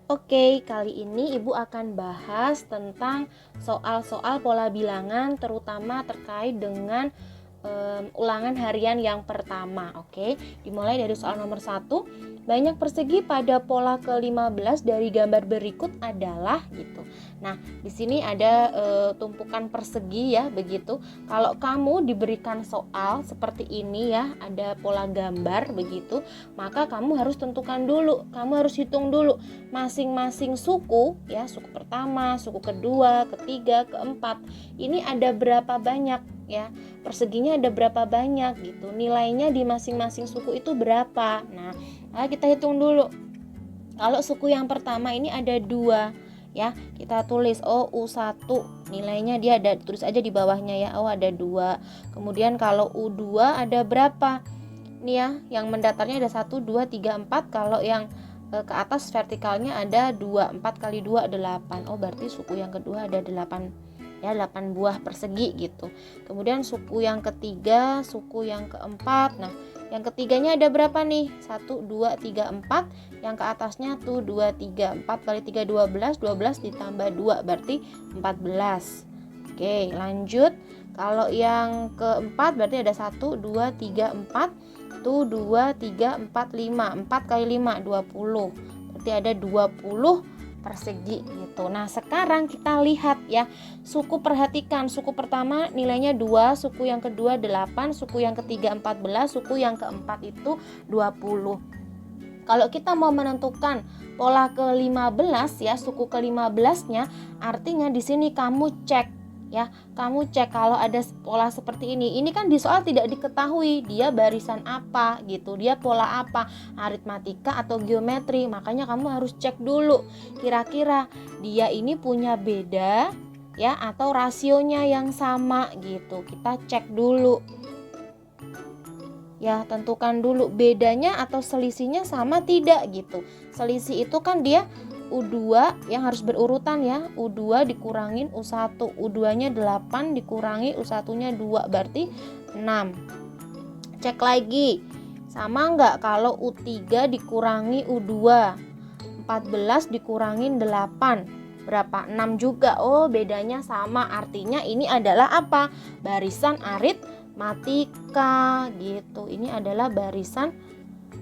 Oke, kali ini Ibu akan bahas tentang soal-soal pola bilangan terutama terkait dengan ulangan harian yang pertama. Oke, dimulai dari soal nomor 1. Banyak persegi pada pola ke-15 dari gambar berikut adalah gitu. Nah, di sini ada tumpukan persegi ya, begitu. Kalau kamu diberikan soal seperti ini ya, ada pola gambar begitu, maka kamu harus tentukan dulu, kamu harus hitung dulu masing-masing suku ya, suku pertama, suku kedua, ketiga, keempat. Ini ada berapa banyak ya? Perseginya ada berapa banyak gitu, nilainya di masing-masing suku itu berapa. Nah, kita hitung dulu. Kalau suku yang pertama ini ada 2 ya, kita tulis U1 nilainya dia ada, tulis aja di bawahnya ya, ada 2. Kemudian kalau U2 ada berapa nih ya, yang mendatarnya ada 1, 2, 3, 4. Kalau yang ke atas vertikalnya ada 2, 4 kali 2 8. Berarti suku yang kedua ada 8 ya, 8 buah persegi gitu. Kemudian suku yang ketiga, suku yang keempat. Nah, yang ketiganya ada berapa nih? 1, 2, 3, 4. Yang ke atasnya tuh 2, 3, 4 kali 3 12, 12 ditambah 2 berarti 14. Oke, lanjut. Kalau yang keempat berarti ada 1, 2, 3, 4. Tuh 2, 3, 4, 5. 4 kali 5 20. Berarti ada 20 persegi gitu. Nah, sekarang kita lihat ya. Suku, perhatikan, suku pertama nilainya 2, suku yang kedua 8, suku yang ketiga 14, suku yang keempat itu 20. Kalau kita mau menentukan pola ke-15 ya, suku ke-15-nya, artinya di sini kamu cek ya, kamu cek kalau ada pola seperti ini. Ini kan di soal tidak diketahui dia barisan apa gitu, dia pola apa, aritmatika atau geometri. Makanya kamu harus cek dulu kira-kira dia ini punya beda ya atau rasionya yang sama gitu. Kita cek dulu ya, tentukan dulu bedanya atau selisihnya sama tidak gitu. Selisih itu kan dia U2 yang harus berurutan ya, U2 dikurangin U1, U2 nya 8 dikurangi U1 nya 2 berarti 6. Cek lagi, sama enggak kalau U3 dikurangi U2, 14 dikurangin 8 berapa? 6 juga. Bedanya sama, artinya ini adalah apa? Barisan aritmatika gitu. Ini adalah barisan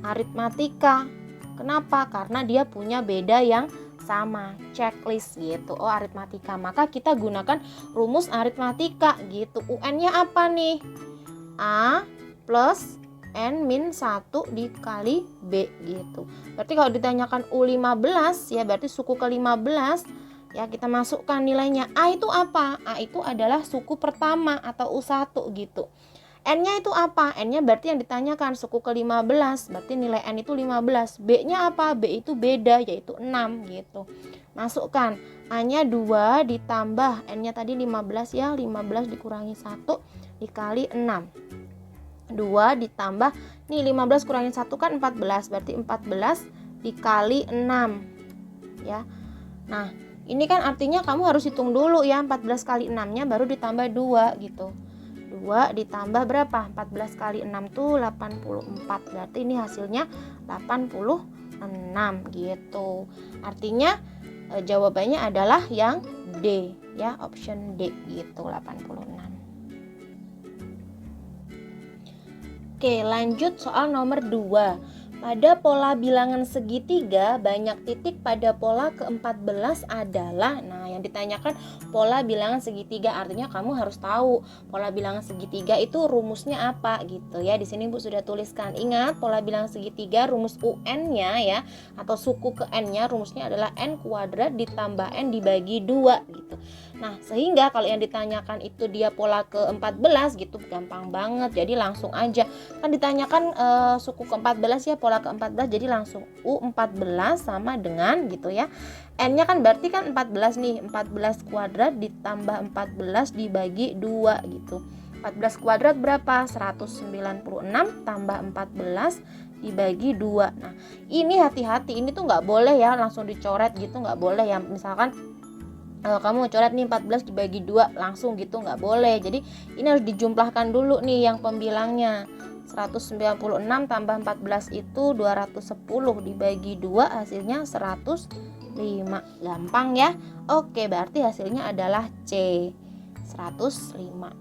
aritmatika. Kenapa? Karena dia punya beda yang sama, checklist gitu. Aritmatika. Maka kita gunakan rumus aritmatika gitu. UN-nya apa nih? A plus N min 1 dikali B gitu. Berarti kalau ditanyakan U15 ya, berarti suku ke-15 ya, kita masukkan nilainya. A itu apa? A itu adalah suku pertama atau U1 gitu. N-nya itu apa? N-nya berarti yang ditanyakan suku ke-15, berarti nilai N itu 15. B-nya apa? B itu beda, yaitu 6 gitu. Masukkan, A-nya 2 ditambah N-nya tadi 15 ya, 15 dikurangi 1 dikali 6. 2 ditambah, nih 15 kurangin 1 kan 14, berarti 14 dikali 6 ya. Nah, ini kan artinya kamu harus hitung dulu ya, 14 kali 6-nya baru ditambah 2 gitu. 2 ditambah berapa? 14 kali 6 tuh 84. Berarti ini hasilnya 86 gitu. Artinya jawabannya adalah yang D ya, option D gitu, 86. Oke, lanjut soal nomor 2. Pada pola bilangan segitiga, banyak titik pada pola ke-14 adalah, nah yang ditanyakan pola bilangan segitiga, artinya kamu harus tahu pola bilangan segitiga itu rumusnya apa gitu ya. Di sini Bu sudah tuliskan. Ingat, pola bilangan segitiga rumus UN-nya ya, atau suku ke N-nya rumusnya adalah N kuadrat ditambah N dibagi 2 gitu. Nah, sehingga kalau yang ditanyakan itu dia pola ke-14 gitu, gampang banget. Jadi langsung aja. Kan ditanyakan suku ke-14 ya, pola ke-14, jadi langsung U14 sama dengan gitu ya. N-nya kan berarti kan 14 nih, 14 kuadrat ditambah 14 dibagi 2 gitu. 14 kuadrat berapa? 196 tambah 14 dibagi 2. Nah, ini hati-hati, ini tuh nggak boleh ya langsung dicoret gitu, nggak boleh ya. Misalkan kamu coret nih 14 dibagi 2 langsung gitu, nggak boleh. Jadi ini harus dijumlahkan dulu nih yang pembilangnya. 196 tambah 14 itu 210 dibagi 2 hasilnya 102 Gampang ya. Oke, berarti hasilnya adalah C, 105.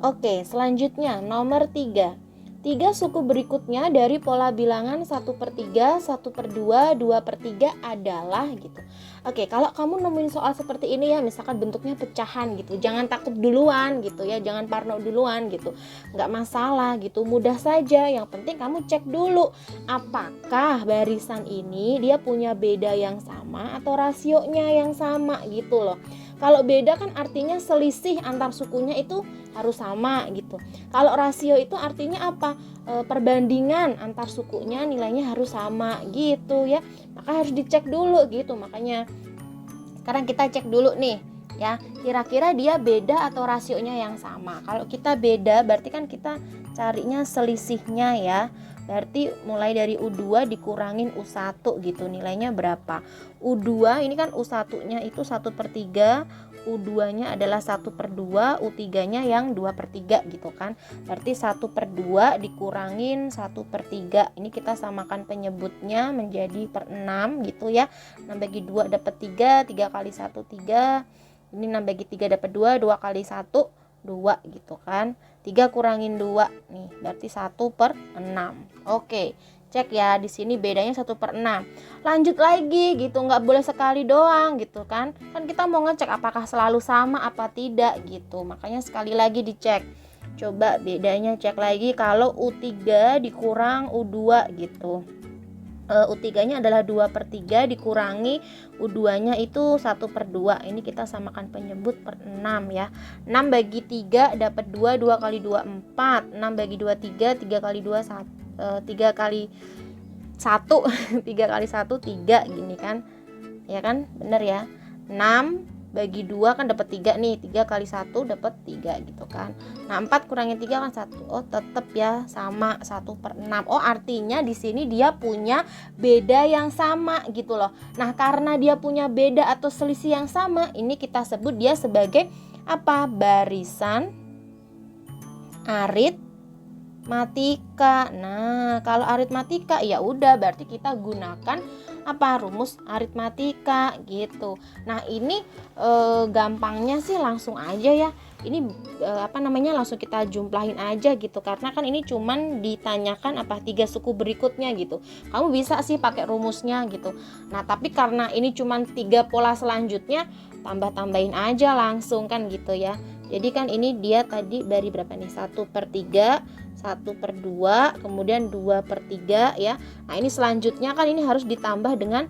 Oke, selanjutnya nomor 3. 3 suku berikutnya dari pola bilangan 1/3, 1/2, 2/3 adalah gitu. Oke, kalau kamu nemuin soal seperti ini ya, misalkan bentuknya pecahan gitu, jangan takut duluan gitu ya, jangan parno duluan gitu. Nggak masalah gitu, mudah saja. Yang penting kamu cek dulu apakah barisan ini dia punya beda yang sama atau rasionya yang sama gitu loh. Kalau beda kan artinya selisih antar sukunya itu harus sama gitu. Kalau rasio itu artinya apa? Perbandingan antar sukunya nilainya harus sama gitu ya. Maka harus dicek dulu gitu. Makanya sekarang kita cek dulu nih ya, kira-kira dia beda atau rasionya yang sama. Kalau kita beda berarti kan kita carinya selisihnya ya. Berarti mulai dari U2 dikurangin U1 gitu, nilainya berapa? U2 ini kan U1-nya itu 1/3, U2-nya adalah 1/2, U3-nya yang 2/3 gitu kan. Berarti 1/2 dikurangin 1/3. Ini kita samakan penyebutnya menjadi per 6 gitu ya. 6 bagi 2 dapat 3, 3 kali 1 3. Ini 6 bagi 3 dapat 2, 2 kali 1 2 gitu kan. 3 kurangin 2 nih berarti 1/6. Oke, cek ya di sini bedanya 1/6. Lanjut lagi gitu, nggak boleh sekali doang gitu kan. Kan kita mau ngecek apakah selalu sama apa tidak gitu. Makanya sekali lagi dicek. Coba bedanya cek lagi kalau U3 dikurang U2 gitu. U3-nya adalah 2/3 dikurangi U2-nya itu 1/2. Ini kita samakan penyebut per 6 ya. 6 bagi 3 dapat 2, 2 kali 2 4. 6 bagi 2 3, 3 kali 2 1, 3 kali 1 3 kali 1 3 gini kan. Ya kan? Bener ya. 6 bagi 2 kan dapat 3 nih, 3 kali 1 dapat 3 gitu kan. Nah 4 kurangin 3 kan 1. Oh tetap ya sama 1/6. Oh artinya di sini dia punya beda yang sama gitu loh. Nah karena dia punya beda atau selisih yang sama, ini kita sebut dia sebagai apa? Barisan aritmatika. Nah kalau aritmatika ya udah berarti kita gunakan apa? Rumus aritmatika gitu. Nah ini gampangnya sih langsung aja ya. Ini langsung kita jumlahin aja gitu, karena kan ini cuman ditanyakan 3 suku berikutnya gitu. Kamu bisa sih pakai rumusnya gitu. Nah tapi karena ini cuman 3 pola selanjutnya, tambah-tambahin aja langsung kan gitu ya. Jadi kan ini dia tadi dari berapa nih? 1/3, 1/2, kemudian 2/3 ya. Nah ini selanjutnya kan ini harus ditambah dengan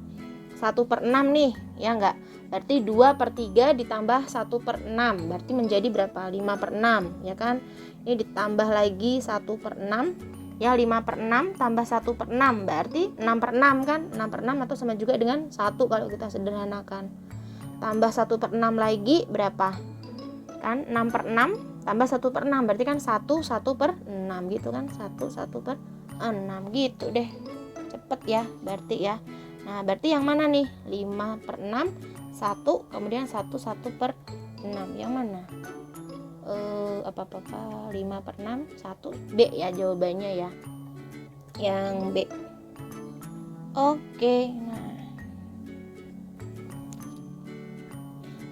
1/6 nih ya enggak? Berarti 2/3 ditambah 1/6 berarti menjadi berapa? 5/6 ya kan. Ini ditambah lagi 1/6 ya, 5/6 tambah 1/6 berarti 6/6 kan. 6/6 atau sama juga dengan 1 kalau kita sederhanakan. Tambah 1/6 lagi berapa? Kan 6/6 tambah 1/6 berarti kan 1/6 gitu kan. 1/6 gitu deh. Cepet ya berarti ya. Nah berarti yang mana nih? 5/6 1 kemudian 1/6 yang mana? 5/6 1 B ya jawabannya ya, yang B. Oke, nah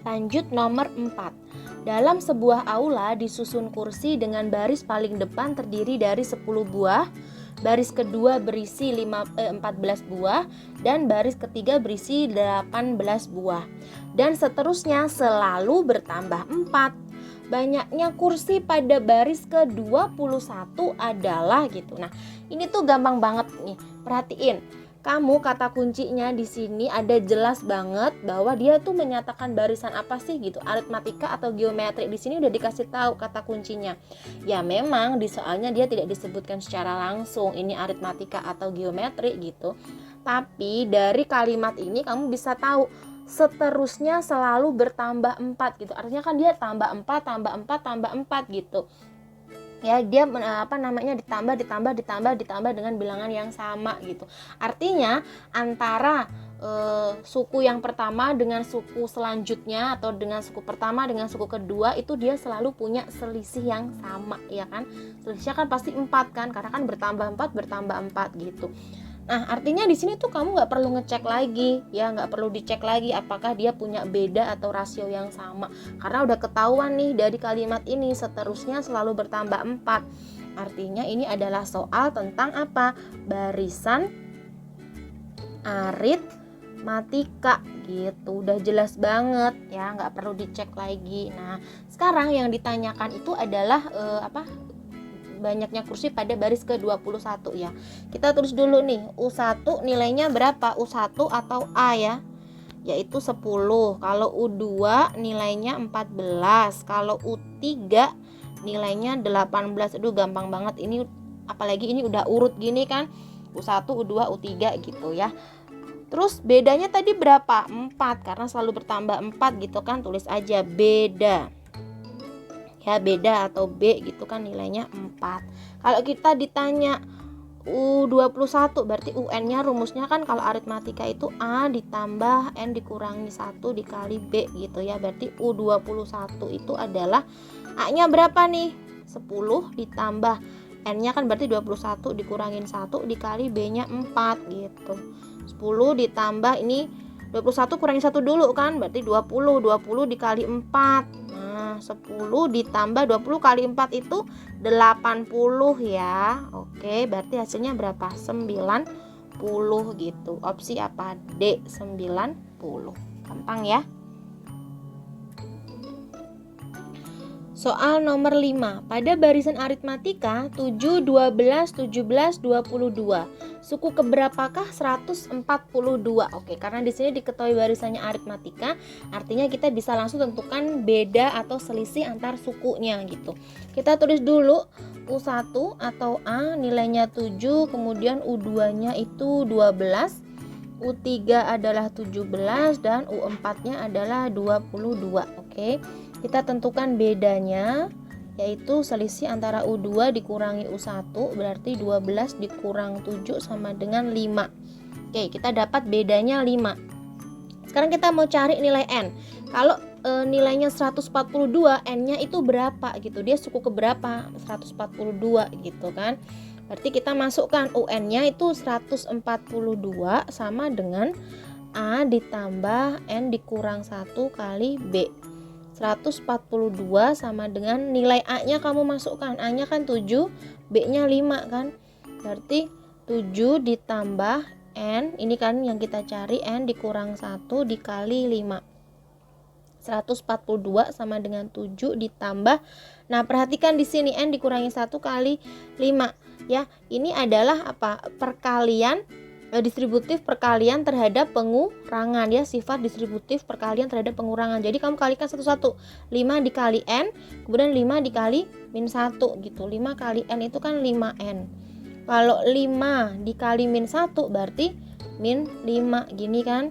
lanjut nomor 4. Dalam sebuah aula disusun kursi dengan baris paling depan terdiri dari 10 buah, baris kedua berisi 14 buah, dan baris ketiga berisi 18 buah. Dan seterusnya selalu bertambah 4. Banyaknya kursi pada baris ke-21 adalah gitu. Nah, ini tuh gampang banget nih. Perhatiin. Kamu kata kuncinya di sini ada jelas banget bahwa dia tuh menyatakan barisan apa sih gitu, aritmatika atau geometri. Di sini udah dikasih tahu kata kuncinya. Ya memang di soalnya dia tidak disebutkan secara langsung ini aritmatika atau geometri gitu. Tapi dari kalimat ini kamu bisa tahu seterusnya selalu bertambah 4 gitu. Artinya kan dia tambah 4 tambah 4 tambah 4 gitu. Ya dia ditambah dengan bilangan yang sama gitu. Artinya antara suku yang pertama dengan suku selanjutnya atau dengan suku pertama dengan suku kedua itu dia selalu punya selisih yang sama ya kan. Selisihnya kan pasti 4 kan, karena kan bertambah 4 gitu. Nah, artinya di sini tuh kamu nggak perlu ngecek lagi, ya nggak perlu dicek lagi apakah dia punya beda atau rasio yang sama, karena udah ketahuan nih dari kalimat ini seterusnya selalu bertambah 4. Artinya ini adalah soal tentang apa? Barisan aritmatika gitu. Udah jelas banget ya, nggak perlu dicek lagi. Nah, sekarang yang ditanyakan itu adalah banyaknya kursi pada baris ke-21 ya. Kita tulis dulu nih, U1 nilainya berapa? U1 atau A ya? Yaitu 10. Kalau U2 nilainya 14. Kalau U3 nilainya 18. Aduh, gampang banget ini, apalagi ini udah urut gini kan. U1, U2, U3 gitu ya. Terus bedanya tadi berapa? 4, karena selalu bertambah 4 gitu kan. Tulis aja beda. Ya, beda atau B gitu kan, nilainya 4. Kalau kita ditanya U21 berarti UN-nya rumusnya kan kalau aritmatika itu A ditambah N dikurangi 1 dikali B gitu ya. Berarti U21 itu adalah A-nya berapa nih? 10 ditambah N-nya kan berarti 21 dikurangin 1 dikali B-nya 4 gitu. 10 ditambah ini 21 kurangi 1 dulu kan, berarti 20. 20 dikali 4. Nah, 10 ditambah 20 kali 4 itu 80 ya. Oke, berarti hasilnya berapa? 90 gitu. Opsi apa? D, 90. Gampang ya. Soal nomor 5. Pada barisan aritmatika 7, 12, 17, 22. Suku keberapakah 142? Oke, karena di sini diketahui barisannya aritmatika, artinya kita bisa langsung tentukan beda atau selisih antar sukunya gitu. Kita tulis dulu U1 atau A nilainya 7, kemudian U2-nya itu 12, U3 adalah 17 dan U4-nya adalah 22. Oke. Kita tentukan bedanya, yaitu selisih antara U2 dikurangi U1 berarti 12 dikurang 7 sama dengan 5. Oke, kita dapat bedanya 5. Sekarang kita mau cari nilai N. Kalau nilainya 142, N-nya itu berapa gitu. Dia suku keberapa? 142 gitu kan. Berarti kita masukkan UN-nya itu 142 sama dengan A ditambah N dikurang 1 kali B. 142 sama dengan nilai A-nya kamu masukkan. A-nya kan 7, B-nya 5 kan. Berarti 7 ditambah N, ini kan yang kita cari, N dikurang 1 dikali 5. 142 sama dengan 7 ditambah. Nah, perhatikan di sini N dikurangi 1 kali 5 ya. Ini adalah apa? Perkalian distributif perkalian terhadap pengurangan ya, sifat distributif perkalian terhadap pengurangan. Jadi kamu kalikan satu-satu. 5 dikali N, kemudian 5 dikali min 1 gitu. 5 kali N itu kan 5N. Kalau 5 dikali min 1 berarti min 5 gini kan.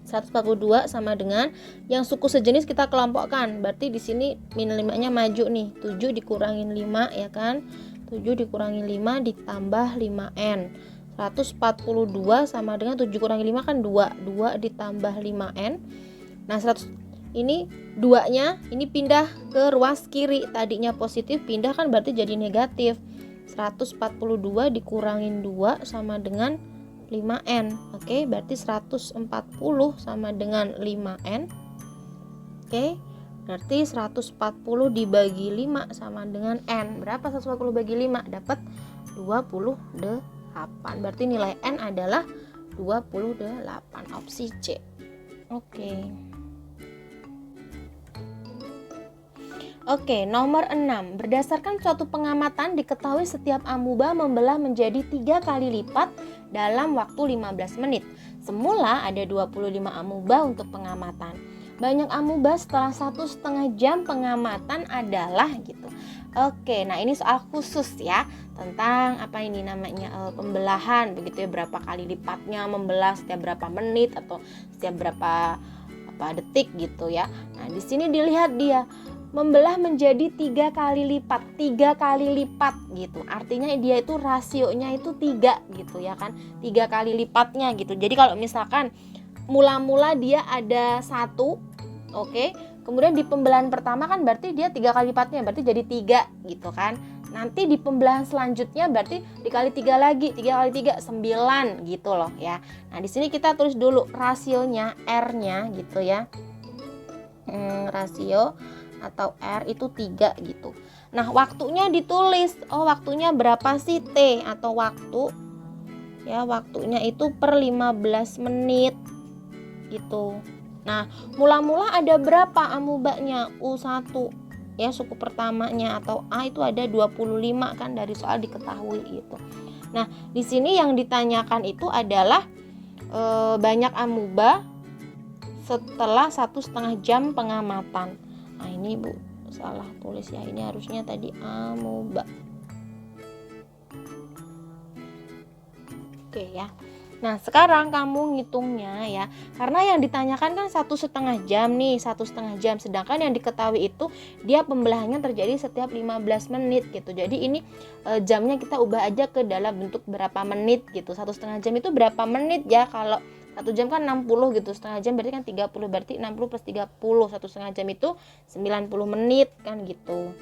142 sama dengan yang suku sejenis kita kelompokkan. Berarti di sini min 5-nya maju nih. 7 dikurangin 5 ya kan. 7 dikurangin 5 ditambah 5N. 142 sama dengan 7 kurangi 5 kan 2. 2 ditambah 5N. Nah, 100 ini 2-nya ini pindah ke ruas kiri. Tadinya positif pindah kan berarti jadi negatif. 142 dikurangin 2 sama dengan 5N. Oke, berarti 140 sama dengan 5N. Oke, berarti 140 dibagi 5 sama dengan N. Berapa 140 bagi 5? Dapat 28. Berarti nilai N adalah 28. Opsi C. Oke, nomor 6. Berdasarkan suatu pengamatan diketahui setiap amuba membelah menjadi 3 kali lipat dalam waktu 15 menit. Semula ada 25 amuba untuk pengamatan. Banyak amuba setelah 1,5 jam pengamatan adalah gitu. Oke, nah ini soal khusus ya tentang apa ini namanya pembelahan begitu ya, berapa kali lipatnya membelah setiap berapa menit atau setiap berapa detik gitu ya. Nah, di sini dilihat dia membelah menjadi 3 kali lipat, 3 kali lipat gitu. Artinya dia itu rasionya itu 3 gitu ya kan. 3 kali lipatnya gitu. Jadi kalau misalkan mula-mula dia ada 1, oke. Kemudian di pembelahan pertama kan berarti dia 3 kali lipatnya, berarti jadi 3 gitu kan. Nanti di pembelahan selanjutnya berarti dikali 3 lagi, 3 kali 3 9 gitu loh ya. Nah, di sini kita tulis dulu rasionya, R-nya gitu ya. Rasio atau R itu 3 gitu. Nah, waktunya ditulis. Oh, waktunya berapa sih T atau waktu? Ya, waktunya itu per 15 menit gitu. Nah, mula-mula ada berapa amubanya? U1 ya, suku pertamanya atau A itu ada 25 kan, dari soal diketahui gitu. Nah, di sini yang ditanyakan itu adalah banyak amuba setelah 1,5 jam pengamatan. Nah, ini Bu salah tulis ya, ini harusnya tadi amuba. Oke ya. Nah, sekarang kamu ngitungnya ya, karena yang ditanyakan kan 1,5 jam nih, 1,5 jam, sedangkan yang diketahui itu dia pembelahannya terjadi setiap 15 menit gitu. Jadi ini jamnya kita ubah aja ke dalam bentuk berapa menit gitu. 1,5 jam itu berapa menit ya? Kalau 1 jam kan 60 gitu, setengah jam berarti kan 30, berarti 60 plus 30, 1,5 jam itu 90 menit kan gitu.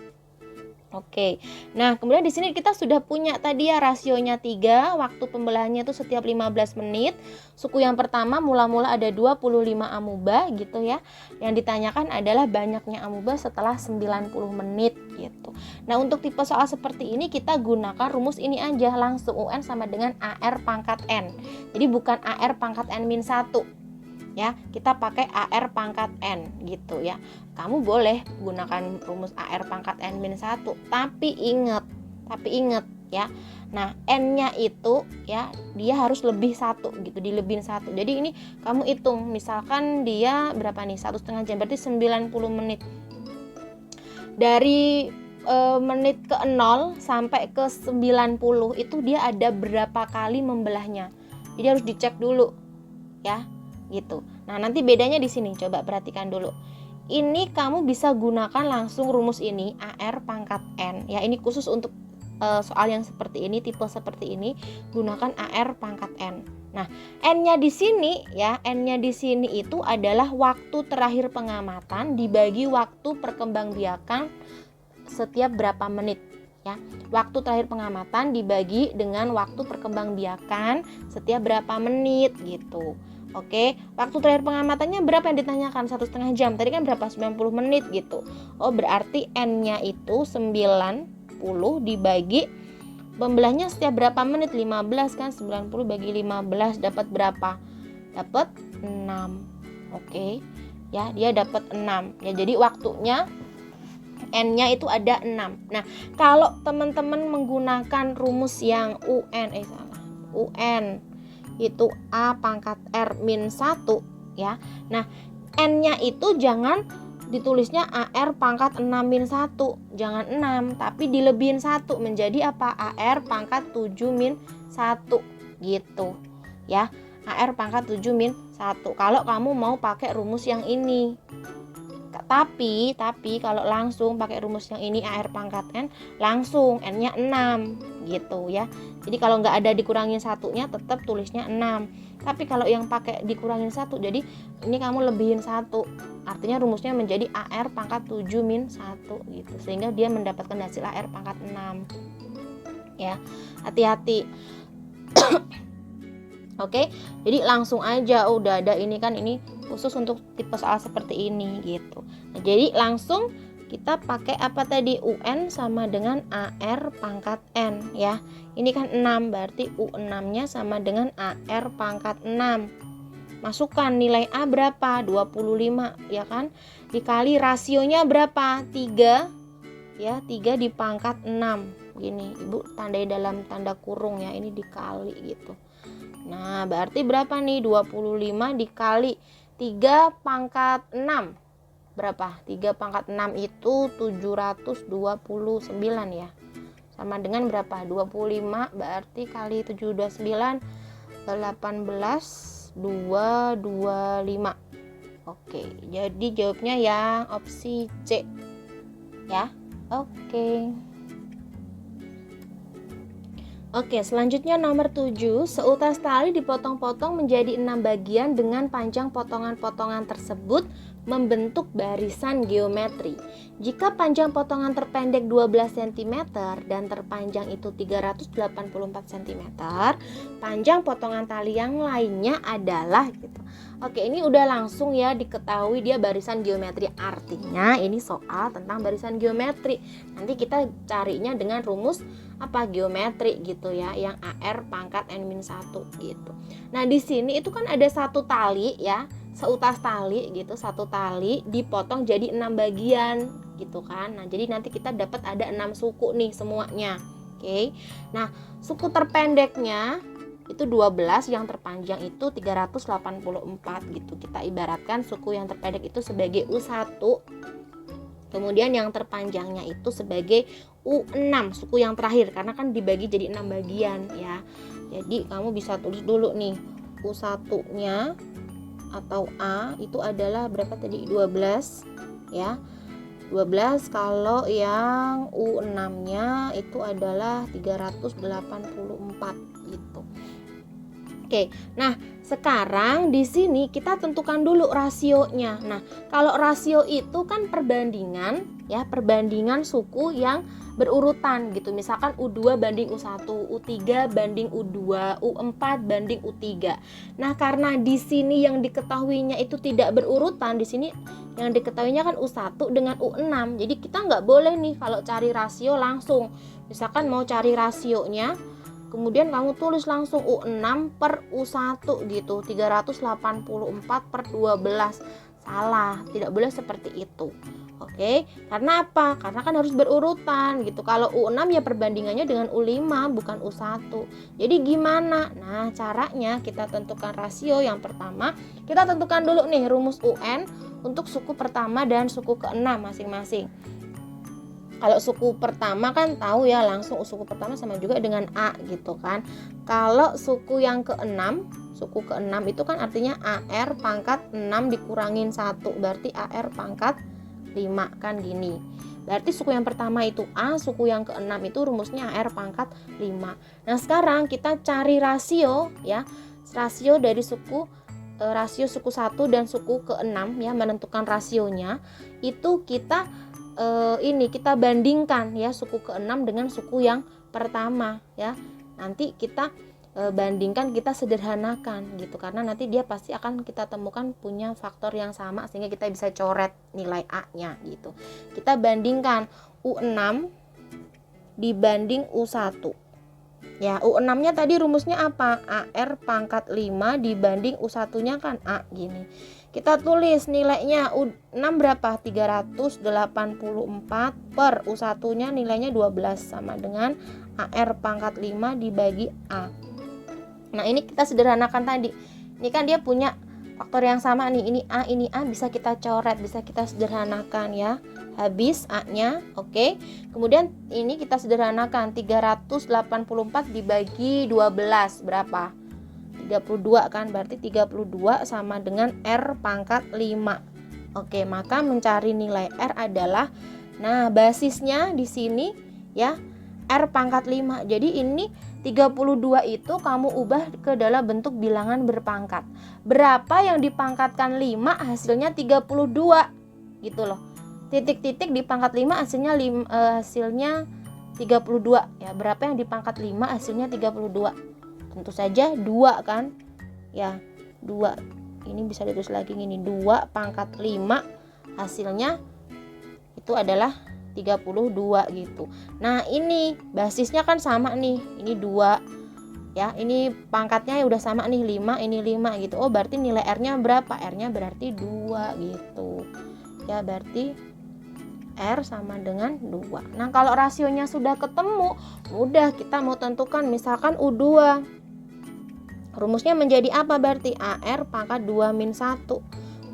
Oke, nah kemudian di sini kita sudah punya tadi ya rasionya 3, waktu pembelahannya itu setiap 15 menit. Suku yang pertama mula-mula ada 25 amuba gitu ya. Yang ditanyakan adalah banyaknya amuba setelah 90 menit gitu. Nah, untuk tipe soal seperti ini kita gunakan rumus ini aja, langsung UN sama dengan AR pangkat N. Jadi bukan AR pangkat N-1. Ya, kita pakai AR pangkat N gitu ya. Kamu boleh gunakan rumus AR pangkat N-1, tapi ingat ya. Nah, N-nya itu ya dia harus lebih 1 gitu, dilebihin 1. Jadi ini kamu hitung, misalkan dia berapa nih? 1,5 jam berarti 90 menit. Dari menit ke 0 sampai ke 90 itu dia ada berapa kali membelahnya. Jadi harus dicek dulu ya. Gitu. Nah, nanti bedanya di sini, coba perhatikan dulu. Ini kamu bisa gunakan langsung rumus ini, AR pangkat N. Ya, ini khusus untuk soal yang seperti ini, tipe seperti ini, gunakan AR pangkat N. Nah, N-nya di sini ya, N-nya di sini itu adalah waktu terakhir pengamatan dibagi waktu perkembangbiakan setiap berapa menit. Ya, waktu terakhir pengamatan dibagi dengan waktu perkembangbiakan setiap berapa menit gitu. Oke, waktu terakhir pengamatannya berapa yang ditanyakan? 1,5 jam. Tadi kan berapa? 90 menit gitu. Oh, berarti N-nya itu 90 dibagi pembelahnya setiap berapa menit? 15 kan, 90 bagi 15 dapat berapa? Dapat 6. Oke. Ya, dia dapat 6. Ya, jadi waktunya N-nya itu ada 6. Nah, kalau teman-teman menggunakan rumus yang UN itu A pangkat R-1 ya. Nah, N-nya itu jangan ditulisnya AR pangkat 6-1, jangan 6, tapi dilebihin 1 menjadi apa? AR pangkat 7-1 gitu ya. AR pangkat 7-1 kalau kamu mau pakai rumus yang ini. Tapi kalau langsung pakai rumus yang ini AR pangkat N, langsung N-nya 6 gitu ya. Jadi kalau nggak ada dikurangin satunya tetap tulisnya 6. Tapi kalau yang pakai dikurangin 1, jadi ini kamu lebihin 1. Artinya rumusnya menjadi AR pangkat 7-1 gitu. Sehingga dia mendapatkan hasil AR pangkat 6. Ya, hati-hati. Oke, jadi langsung aja udah ada ini kan, ini khusus untuk tipe soal seperti ini gitu. Nah, jadi langsung kita pakai apa tadi? UN sama dengan AR pangkat N ya. Ini kan 6, berarti U6-nya sama dengan AR pangkat 6. Masukkan nilai A berapa? 25 ya kan? Dikali rasionya berapa? 3 ya, 3 dipangkat 6. Gini, Ibu tandai dalam tanda kurung ya, ini dikali gitu. Nah, berarti berapa nih? 25 dikali 3 pangkat 6. Berapa? 3 pangkat 6 itu 729 ya. Sama dengan berapa? 25 berarti kali 729 18,225. Oke, jadi jawabnya yang opsi C. Ya. Oke. Oke, selanjutnya nomor 7, seutas tali dipotong-potong menjadi 6 bagian dengan panjang potongan-potongan tersebut membentuk barisan geometri. Jika panjang potongan terpendek 12 cm dan terpanjang itu 384 cm, panjang potongan tali yang lainnya adalah gitu. Oke, ini udah langsung ya diketahui dia barisan geometri. Artinya ini soal tentang barisan geometri. Nanti kita carinya dengan rumus apa geometri gitu ya, yang AR pangkat N-1 gitu. Nah, di sini itu kan ada satu tali ya, seutas tali gitu, satu tali dipotong jadi 6 bagian gitu kan. Nah, jadi nanti kita dapat ada 6 suku nih semuanya. Oke. Nah, suku terpendeknya itu 12, yang terpanjang itu 384 gitu. Kita ibaratkan suku yang terpendek itu sebagai U1. Kemudian yang terpanjangnya itu sebagai U6, suku yang terakhir, karena kan dibagi jadi 6 bagian ya. Jadi kamu bisa tulis dulu nih, U1-nya atau A itu adalah berapa tadi? 12 ya. 12, kalau yang U6-nya itu adalah 384 gitu. Oke, nah sekarang di sini kita tentukan dulu rasionya. Nah, kalau rasio itu kan perbandingan ya, perbandingan suku yang berurutan gitu. Misalkan U2 banding U1, U3 banding U2, U4 banding U3. Nah, karena di sini yang diketahuinya itu tidak berurutan, di sini yang diketahuinya kan U1 dengan U6. Jadi kita nggak boleh nih kalau cari rasio langsung. Misalkan mau cari rasionya, kemudian kamu tulis langsung U6 per U1 gitu, 384 per 12. Salah, tidak boleh seperti itu. Oke, karena apa? Karena kan harus berurutan gitu. Kalau U6 ya perbandingannya dengan U5, bukan U1. Jadi gimana? Nah, caranya kita tentukan rasio. Yang pertama, kita tentukan dulu nih rumus UN untuk suku pertama dan suku keenam masing-masing. Kalau suku pertama kan tahu ya, langsung suku pertama sama juga dengan A gitu kan. Kalau suku yang keenam, suku keenam itu kan artinya AR pangkat 6 dikurangin 1, berarti AR pangkat 5 kan gini. Berarti suku yang pertama itu A, suku yang keenam itu rumusnya AR pangkat 5. Nah, sekarang kita cari rasio ya. Rasio dari suku rasio suku 1 dan suku keenam ya, menentukan rasionya itu kita kita bandingkan ya, suku ke-6 dengan suku yang pertama ya. Nanti kita bandingkan, kita sederhanakan gitu, karena nanti dia pasti akan kita temukan punya faktor yang sama sehingga kita bisa coret nilai A-nya gitu. Kita bandingkan U6 dibanding U1. Ya, U6-nya tadi rumusnya apa? AR pangkat 5 dibanding U1-nya kan A gini. Kita tulis nilainya U6 berapa? 384 per U1-nya nilainya 12 sama dengan AR pangkat 5 dibagi A. Nah, ini kita sederhanakan tadi. Ini kan dia punya faktor yang sama nih. Ini A bisa kita coret, bisa kita sederhanakan ya. Habis A-nya, oke. Kemudian ini kita sederhanakan, 384 dibagi 12 berapa? 32 kan, berarti 32 sama dengan R pangkat 5. Oke, maka mencari nilai R adalah, nah basisnya di sini ya, R pangkat 5. Jadi ini 32 itu kamu ubah ke dalam bentuk bilangan berpangkat. Berapa yang dipangkatkan 5 hasilnya 32 gitu loh. Titik-titik di pangkat 5 hasilnya 32 ya. Berapa yang dipangkat 5 hasilnya 32? Tentu saja 2 kan ya, 2. Ini bisa ditulis lagi gini, 2 pangkat 5 hasilnya itu adalah 32 gitu. Nah, ini basisnya kan sama nih, ini 2 ya, ini pangkatnya udah sama nih, 5, ini 5 gitu. Oh, berarti nilai R-nya berapa? R-nya berarti 2 gitu ya, berarti R sama dengan 2. Nah, kalau rasionya sudah ketemu, mudah kita mau tentukan. Misalkan U2, rumusnya menjadi apa? Berarti AR pangkat 2 min 1.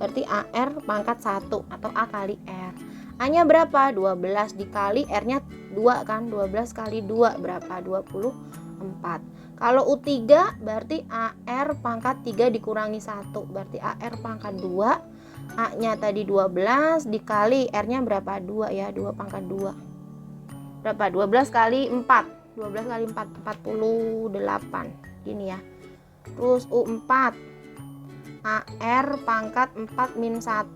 Berarti AR pangkat 1 atau A kali R. A-nya berapa? 12 dikali R-nya 2 kan. 12 kali 2 berapa? 24. Kalau U3 berarti AR pangkat 3 dikurangi 1. Berarti AR pangkat 2. A-nya tadi 12 dikali R-nya berapa? 2 ya. 2 pangkat 2. Berapa? 12 kali 4. 12 kali 4, 48. Gini ya. Terus U4, AR pangkat 4 min 1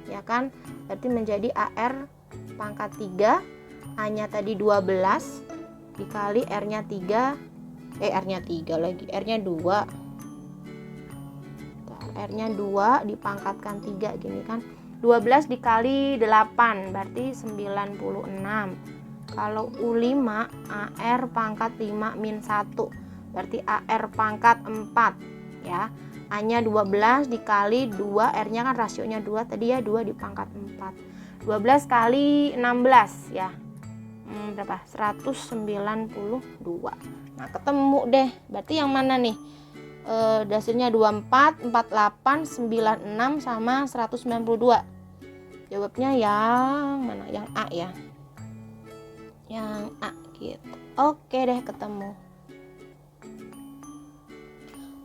ya kan? Berarti menjadi AR pangkat 3, A-nya tadi 12 dikali R-nya 3, R-nya 3 lagi, R-nya 2. R-nya 2 dipangkatkan 3 gini kan. 12 dikali 8 berarti 96. Kalau U5 AR pangkat 5 min 1 berarti AR pangkat 4 ya. A-nya 12 dikali 2, R-nya kan rasionya 2 tadi ya, 2 dipangkat 4. 12 kali 16 ya. Berapa? 192. Nah, ketemu deh. Berarti yang mana nih? Hasilnya 24, 48, 96 sama 192. Jawabnya yang mana? Yang A ya. Yang A gitu. Oke deh, ketemu.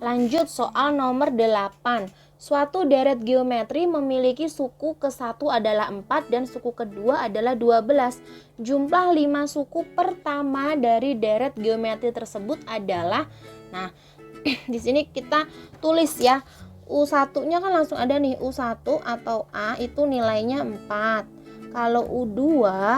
Lanjut soal nomor 8. Suatu deret geometri memiliki suku ke-1 adalah 4 dan suku kedua adalah 12. Jumlah 5 suku pertama dari deret geometri tersebut adalah, nah di sini kita tulis ya. U1-nya kan langsung ada nih, U1 atau A itu nilainya 4. Kalau U2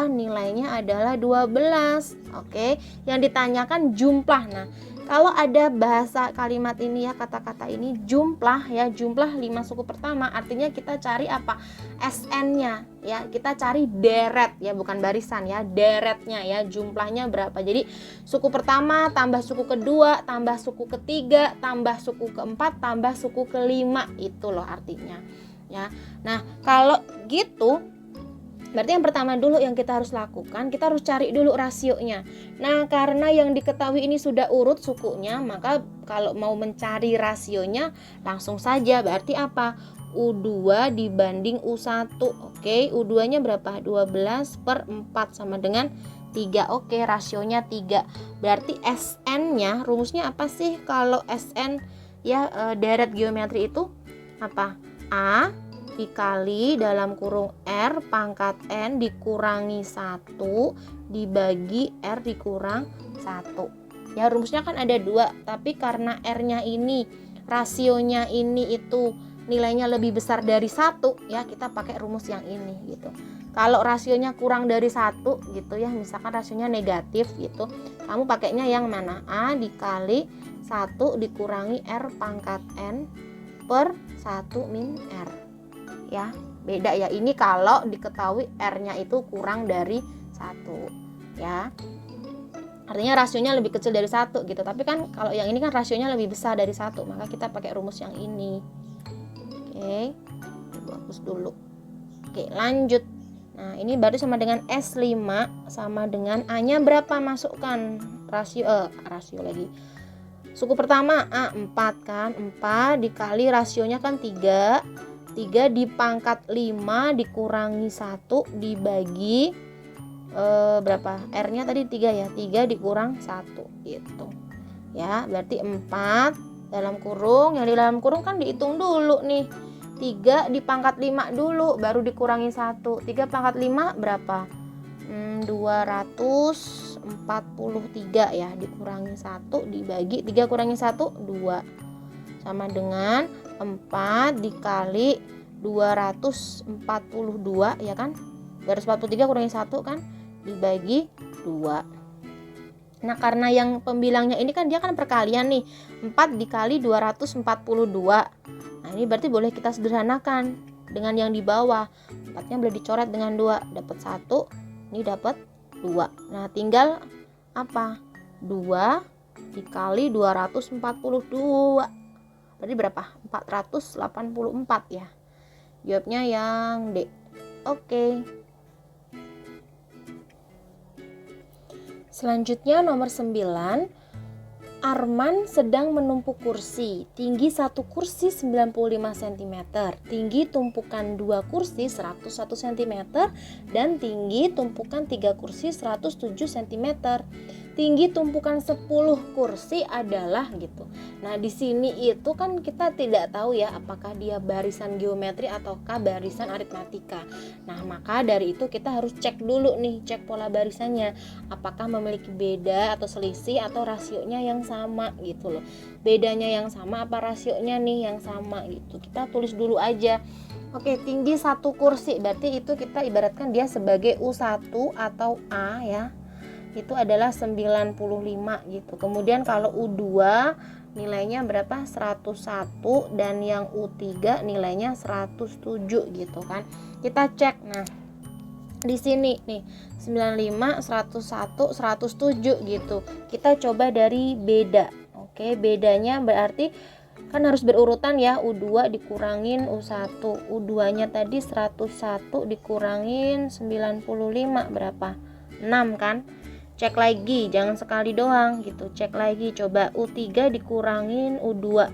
nilainya adalah 12. Oke, yang ditanyakan jumlah. Nah, kalau ada bahasa kalimat ini ya, kata-kata ini jumlah ya, jumlah 5 suku pertama, artinya kita cari apa? SN-nya ya, kita cari deret ya, bukan barisan ya, deretnya ya, jumlahnya berapa. Jadi suku pertama tambah suku kedua tambah suku ketiga tambah suku keempat tambah suku kelima, itu loh artinya ya. Nah, kalau gitu berarti yang pertama dulu yang kita harus lakukan, kita harus cari dulu rasionya. Nah, karena yang diketahui ini sudah urut sukunya, maka kalau mau mencari rasionya langsung saja. Berarti apa? U2 dibanding U1. Oke, U2-nya berapa? 12 per 4 sama dengan 3. Oke, rasionya 3. Berarti SN-nya, rumusnya apa sih kalau SN ya, deret geometri itu apa? A dikali dalam kurung R pangkat N dikurangi 1 dibagi R dikurang 1. Ya, rumusnya kan ada 2, tapi karena R-nya ini, rasionya ini itu nilainya lebih besar dari 1 ya, kita pakai rumus yang ini gitu. Kalau rasionya kurang dari 1 gitu ya, misalkan rasionya negatif gitu, kamu pakainya yang mana? A dikali 1 dikurangi R pangkat N per 1 min R. Ya, beda ya, ini kalau diketahui R-nya itu kurang dari 1 ya, artinya rasionya lebih kecil dari 1 gitu. Tapi kan kalau yang ini kan rasionya lebih besar dari 1, maka kita pakai rumus yang ini. Oke, hapus dulu. Oke, lanjut. Nah, ini baru sama dengan S5 sama dengan A-nya berapa, masukkan rasio lagi. Suku pertama A 4 kan, 4 dikali rasionya kan 3 dipangkat 5 dikurangi 1 dibagi berapa? R-nya tadi 3 ya, 3 dikurang 1 gitu. Ya, berarti 4 dalam kurung, yang di dalam kurung kan dihitung dulu nih. 3 dipangkat 5 dulu baru dikurangi 1. 3 pangkat 5 berapa? 243 ya, dikurangi 1 dibagi 3 kurangi 1 2 sama dengan 4 dikali 242 ya kan, 243 kurangi 1 kan dibagi 2. Nah, karena yang pembilangnya ini kan dia kan perkalian nih, 4 dikali 242. Nah, ini berarti boleh kita sederhanakan dengan yang di bawah. 4-nya boleh dicoret dengan 2, dapat 1, ini dapat 2. Nah, tinggal apa? 2 dikali 242. Berarti berapa? 484 ya. Jawabnya yang D. Oke. Selanjutnya nomor 9. Arman sedang menumpuk kursi. Tinggi satu kursi 95 cm, tinggi tumpukan 2 kursi 101 cm, dan tinggi tumpukan 3 kursi 107 cm. Tinggi tumpukan 10 kursi adalah gitu. Nah, di sini itu kan kita tidak tahu ya apakah dia barisan geometri ataukah barisan aritmatika. Nah, maka dari itu kita harus cek dulu nih, cek pola barisannya. Apakah memiliki beda atau selisih atau rasionya yang sama gitu loh. Bedanya yang sama apa rasionya nih yang sama gitu. Kita tulis dulu aja. Oke, tinggi satu kursi, berarti itu kita ibaratkan dia sebagai U1 atau A ya. Itu adalah 95 gitu. Kemudian kalau U2 nilainya berapa? 101 dan yang U3 nilainya 107 gitu kan. Kita cek. Nah, di sini nih 95, 101, 107 gitu. Kita coba dari beda. Oke, bedanya berarti kan harus berurutan ya, U2 dikurangin U1, U2 nya tadi 101 dikurangin 95 berapa? 6 kan. Cek lagi, jangan sekali doang gitu, cek lagi, coba U3 dikurangin U2,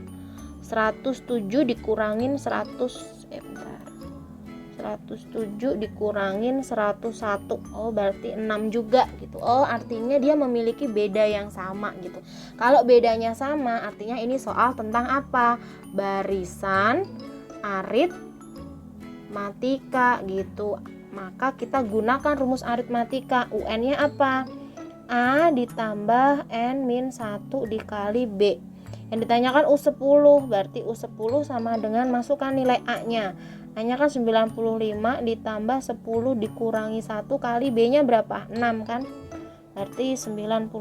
107 dikurangin 107 dikurangin 101. Oh, berarti 6 juga gitu. Oh, artinya dia memiliki beda yang sama gitu. Kalau bedanya sama, artinya ini soal tentang apa? Barisan aritmatika gitu. Maka kita gunakan rumus aritmatika. UN-nya apa? A ditambah N-1 dikali B. Yang ditanyakan U10, berarti U10 sama dengan masukkan nilai A-nya. A-nya kan 95 ditambah 10 dikurangi 1 kali B-nya berapa? 6 kan? Berarti 95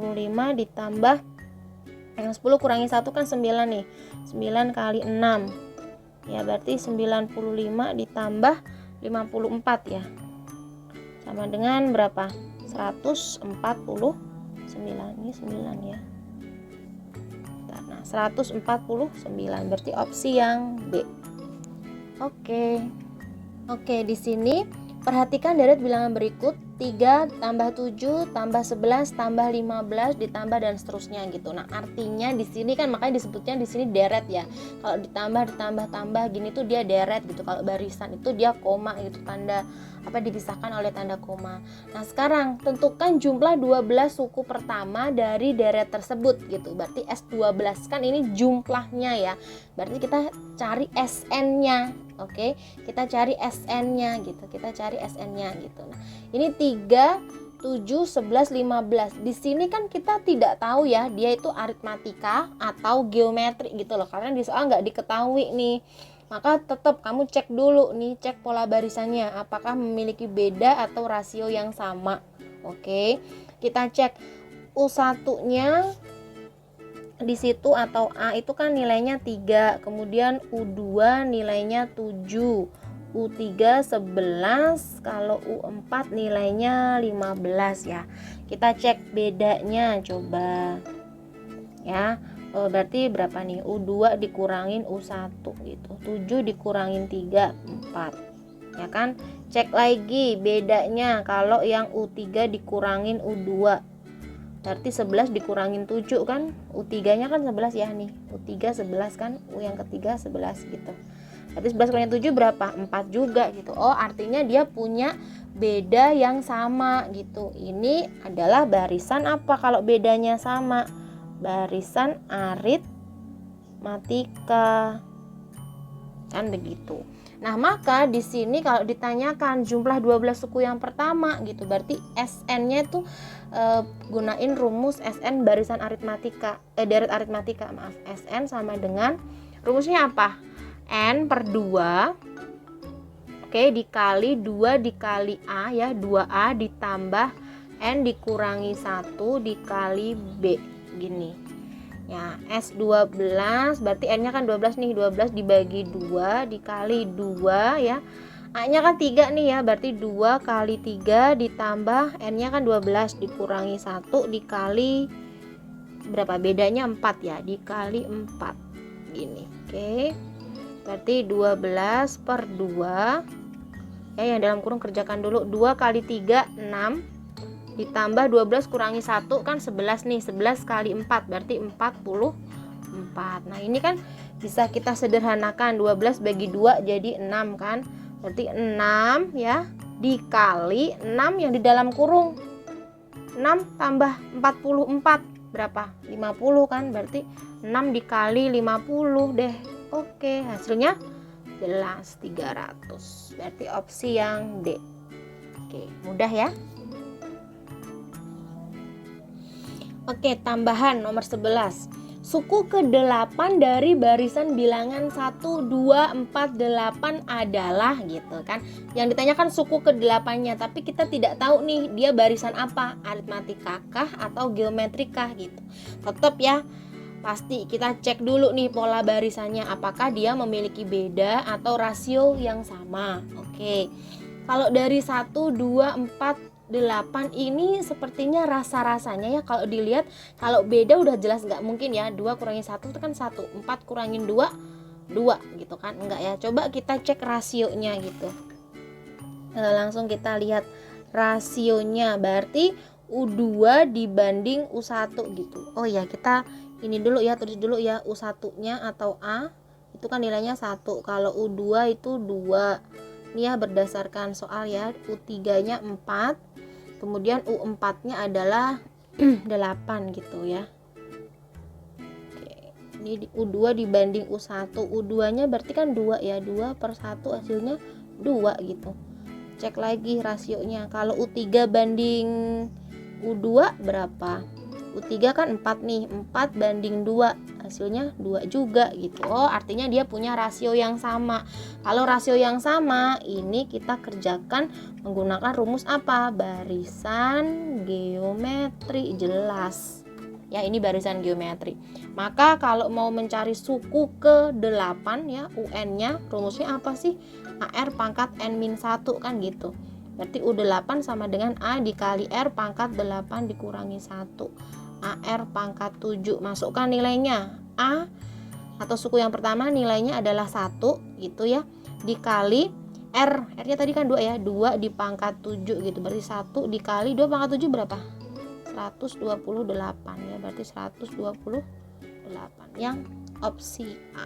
ditambah yang 10 kurangi 1 kan 9 nih. 9 kali 6. Ya, berarti 95 ditambah 54 ya. Sama dengan berapa? 149. Ini 9 ya. Nah, 149 berarti opsi yang B. Oke, di sini perhatikan deret bilangan berikut 3 tambah 7 tambah 11 tambah 15 ditambah dan seterusnya gitu. Nah, artinya di sini kan makanya disebutnya di sini deret ya. Kalau ditambah gini tuh dia deret gitu. Kalau barisan itu dia koma gitu, tanda dipisahkan oleh tanda koma. Nah, sekarang tentukan jumlah 12 suku pertama dari deret tersebut gitu. Berarti S12 kan ini jumlahnya ya. Berarti kita cari SN-nya. Oke, kita cari SN-nya gitu. Nah, ini 3, 7, 11, 15. Di sini kan kita tidak tahu ya, dia itu aritmatika atau geometri gitu loh. Karena di soal nggak diketahui nih. Maka tetap kamu cek dulu nih, cek pola barisannya apakah memiliki beda atau rasio yang sama. Oke, kita cek U1-nya di situ atau A itu kan nilainya 3, kemudian U2 nilainya 7, U3 11, kalau U4 nilainya 15 ya. Kita cek bedanya coba ya. Berarti berapa nih? U2 dikurangin U1 gitu. 7 dikurangin 3, 4. Ya kan? Cek lagi bedanya kalau yang U3 dikurangin U2. Berarti 11 dikurangin 7 kan? U3-nya kan 11 ya nih. U3 11 kan? U yang ketiga 11 gitu. Berarti 11 kurangin 7 berapa? 4 juga gitu. Oh, artinya dia punya beda yang sama gitu. Ini adalah barisan apa kalau bedanya sama? Barisan aritmatika. Kan begitu. Nah, maka di sini kalau ditanyakan jumlah 12 suku yang pertama gitu, berarti SN-nya itu gunain rumus SN barisan aritmatika, deret aritmatika, maaf. SN sama dengan rumusnya apa? N per 2. Oke, dikali 2 dikali A ya, 2A ditambah N dikurangi 1 dikali B. Gini ya, S12 berarti N nya kan 12 nih, 12 dibagi 2 dikali 2 ya, A nya kan 3 nih ya, berarti 2 kali 3 ditambah N nya kan 12 dikurangi 1 dikali berapa, bedanya 4 ya, dikali 4 gini. Oke, berarti 12 per 2 ya, yang dalam kurung kerjakan dulu, 2 kali 3 6 ditambah 12 kurangi 1 kan 11 nih, 11 kali 4 berarti 44. Nah, ini kan bisa kita sederhanakan, 12 bagi 2 jadi 6 kan, berarti 6 ya dikali 6 yang di dalam kurung, 6 tambah 44 berapa, 50 kan, berarti 6 dikali 50 deh. Oke, hasilnya jelas 300, berarti opsi yang D. Oke, mudah ya. Oke, tambahan nomor 11. suku ke-8 dari barisan bilangan 1, 2, 4, 8 adalah gitu kan. Yang ditanyakan suku ke-8-nya, tapi kita tidak tahu nih dia barisan apa, aritmatika kah atau geometrika gitu. Tetap ya, pasti kita cek dulu nih pola barisannya, apakah dia memiliki beda atau rasio yang sama. Oke. Kalau dari 1, 2, 4, 8 ini sepertinya rasa-rasanya ya kalau dilihat, kalau beda udah jelas nggak mungkin ya, 2 kurangi 1 itu kan 1, 4 kurangin 2, 2 gitu kan, enggak ya. Coba kita cek rasionya gitu. Langsung kita lihat rasionya, berarti U2 dibanding U1 gitu. Oh ya, kita ini dulu ya, tulis dulu ya, U1-nya atau A itu kan nilainya 1, kalau U2 itu 2. Ini ya berdasarkan soal ya, U3-nya 4, kemudian U4-nya adalah 8 gitu ya. Oke, ini U2 dibanding U1, U2-nya berarti kan 2 ya, 2 per 1 hasilnya 2 gitu. Cek lagi rasionya, kalau U3 banding U2 berapa? U3 kan 4 nih, 4 banding 2 hasilnya 2 juga gitu. Oh, artinya dia punya rasio yang sama. Kalau rasio yang sama, ini kita kerjakan menggunakan rumus apa? Barisan geometri, jelas. Ya, ini barisan geometri. Maka kalau mau mencari suku ke-8 ya, UN-nya rumusnya apa sih? AR pangkat N-1 kan gitu. Berarti U8 sama dengan A dikali R pangkat 8 dikurangi 1. AR pangkat 7, masukkan nilainya. A atau suku yang pertama nilainya adalah 1 gitu ya, dikali R, R-nya tadi kan 2 ya, 2 di pangkat 7 gitu, berarti 1 dikali 2 pangkat 7 berapa? 128 ya, berarti 128 yang opsi A.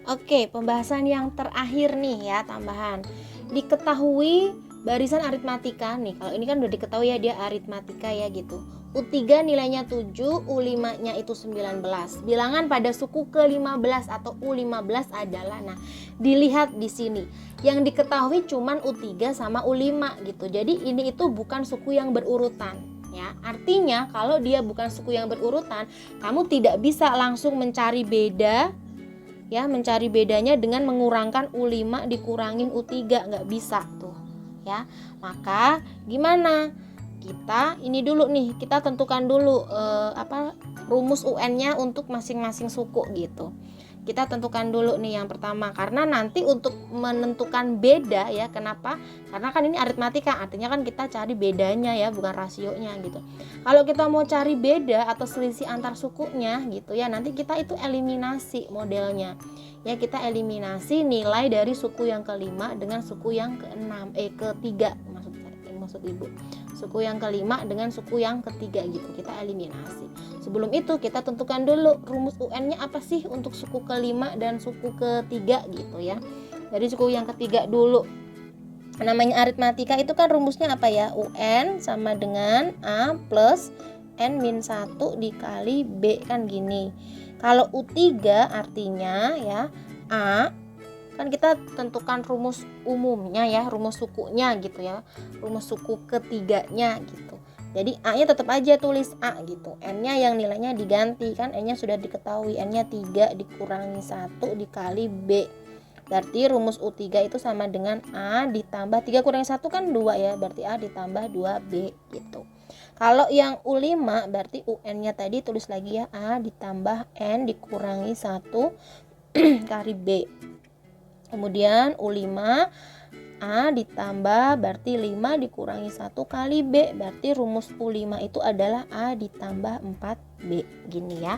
Oke, pembahasan yang terakhir nih ya, tambahan. Diketahui barisan aritmatika nih, kalau ini kan udah diketahui ya dia aritmatika ya gitu. U3 nilainya 7, U5-nya itu 19. Bilangan pada suku ke-15 atau U15 adalah, nah dilihat di sini. Yang diketahui cuman U3 sama U5 gitu. Jadi ini itu bukan suku yang berurutan ya. Artinya kalau dia bukan suku yang berurutan, kamu tidak bisa langsung mencari beda ya, mencari bedanya dengan mengurangkan U5 dikurangin U3, nggak bisa tuh ya. Maka gimana, kita ini dulu nih, kita tentukan dulu rumus UN-nya untuk masing-masing suku gitu. Kita tentukan dulu nih yang pertama, karena nanti untuk menentukan beda ya, kenapa? Karena kan ini aritmatika, artinya kan kita cari bedanya ya, bukan rasionya gitu. Kalau kita mau cari beda atau selisih antar sukunya gitu ya, nanti kita itu eliminasi modelnya ya, kita eliminasi nilai dari suku yang kelima dengan suku yang ketiga, maksud ibu, suku yang kelima dengan suku yang ketiga gitu, kita eliminasi. Sebelum itu kita tentukan dulu rumus UN-nya apa sih untuk suku kelima dan suku ketiga gitu ya. Dari suku yang ketiga dulu, namanya aritmatika itu kan rumusnya apa ya, UN sama dengan A plus N-1 dikali B kan gini. Kalau U3 artinya ya, A kan kita tentukan rumus umumnya ya, rumus sukunya gitu ya, rumus suku ketiganya gitu. Jadi A nya tetap aja tulis A gitu, N-nya yang nilainya diganti kan, N-nya sudah diketahui, N-nya 3 dikurangi 1 dikali B. Berarti rumus U3 itu sama dengan A ditambah 3 kurangi 1 kan 2 ya, berarti A ditambah 2B gitu. Kalau yang U5 berarti UN-nya tadi tulis lagi ya, A ditambah N dikurangi 1 kali B. Kemudian U5 A ditambah berarti 5 dikurangi 1 kali B, berarti rumus U5 itu adalah A ditambah 4B gini ya.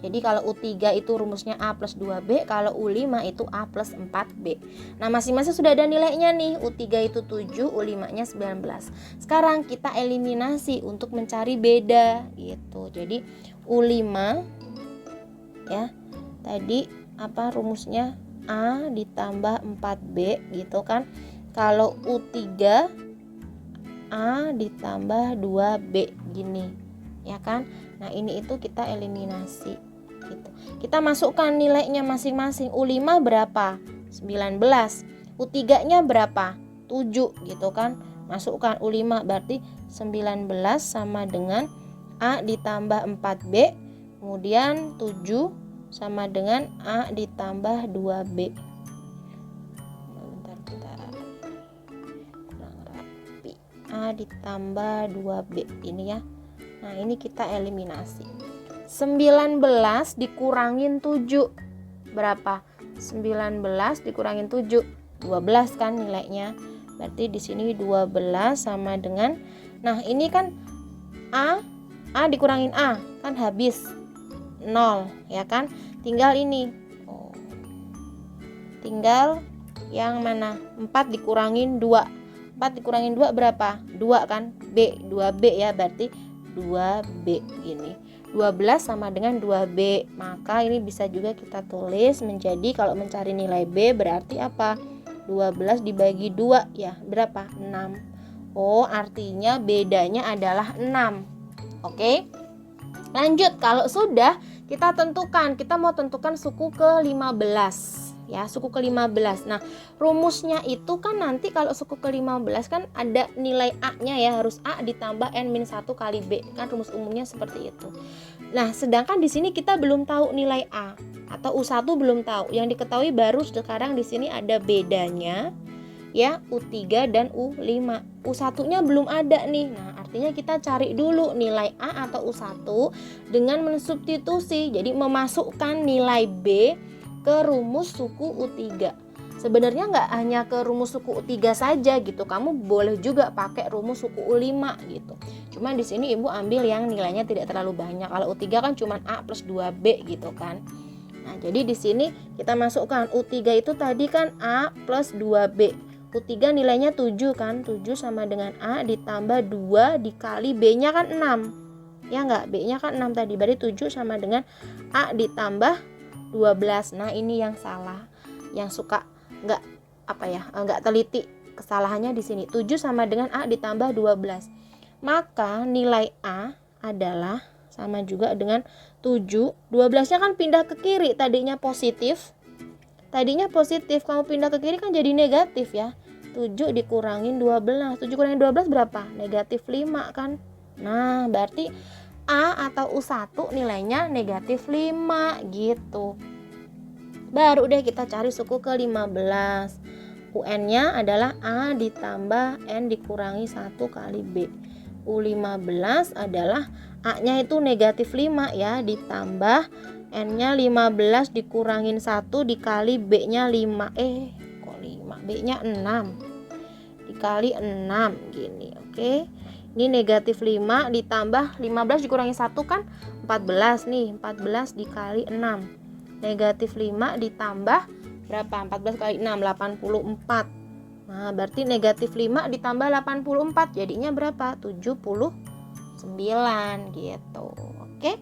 Jadi kalau U3 itu rumusnya A plus 2B, kalau U5 itu A plus 4B. Nah masing-masing sudah ada nilainya nih, U3 itu 7, U5 nya 19. Sekarang kita eliminasi untuk mencari beda gitu. Jadi U5 ya, tadi apa rumusnya, A ditambah 4B gitu kan. Kalau U3 A ditambah 2B gini ya kan. Nah ini itu kita eliminasi gitu. Kita masukkan nilainya masing-masing. U5 berapa? 19. U3 nya berapa? 7 gitu kan. Masukkan U5 berarti 19 sama dengan A ditambah 4B, kemudian 7 sama dengan A ditambah 2B. Bentar. Kurang rapi. A ditambah 2B ini ya. Nah, ini kita eliminasi. 19 dikurangin 7. Berapa? 19 dikurangin 7. 12 kan nilainya. Berarti di sini 12 sama dengan, nah ini kan A dikurangin A kan habis 0 ya kan. Tinggal ini. Tinggal yang mana? 4 dikurangin 2. 4 dikurangin 2 berapa? 2 kan? B, 2B ya, berarti 2B gini. 12 sama dengan 2B. Maka ini bisa juga kita tulis menjadi, kalau mencari nilai B berarti apa? 12 dibagi 2 ya, berapa? 6. Oh, artinya bedanya adalah 6. Oke. Lanjut, kalau sudah kita tentukan, kita mau tentukan suku ke-15. Ya, suku ke-15. Nah, rumusnya itu kan nanti kalau suku ke-15 kan ada nilai A-nya ya, harus A ditambah N-1 kali B. Kan rumus umumnya seperti itu. Nah, sedangkan di sini kita belum tahu nilai A atau U1 belum tahu. Yang diketahui baru sekarang di sini ada bedanya ya, U3 dan U5. U1-nya belum ada nih. Nah, artinya kita cari dulu nilai A atau U1 dengan mensubstitusi. Jadi memasukkan nilai B ke rumus suku U3. Sebenarnya nggak hanya ke rumus suku U3 saja gitu, kamu boleh juga pakai rumus suku U5 gitu. Cuma di sini Ibu ambil yang nilainya tidak terlalu banyak. Kalau U3 kan cuma A plus 2B gitu kan. Nah, jadi di sini kita masukkan U3 itu tadi kan A plus 2B. U3 nilainya 7 kan, 7 sama dengan A ditambah 2 dikali B-nya kan 6. Ya enggak, B-nya kan 6 tadi, berarti 7 sama dengan A ditambah 12. Nah, ini yang salah. Yang suka enggak teliti, kesalahannya di sini. 7 sama dengan A ditambah 12. Maka nilai A adalah sama juga dengan 7. 12-nya kan pindah ke kiri, tadinya positif, kamu pindah ke kiri kan jadi negatif ya. 7 dikurangin 12. 7 kurangin 12 berapa? Negatif 5 kan. Nah, berarti A atau U1 nilainya negatif 5 gitu. Baru deh kita cari suku ke-15. UN-nya adalah A ditambah N dikurangi 1 kali B. U15 adalah A-nya itu negatif 5 ya, ditambah N-nya 15 dikurangin 1 dikali B-nya 5. Kok 5? B-nya 6 dikali 6 gini, oke. Ini negatif 5 ditambah 15 dikurangi 1 kan 14 nih. 14 dikali 6. Negatif 5 ditambah berapa? 14 kali 6, 84. Nah, berarti negatif 5 ditambah 84 jadinya berapa? 79 gitu. Oke.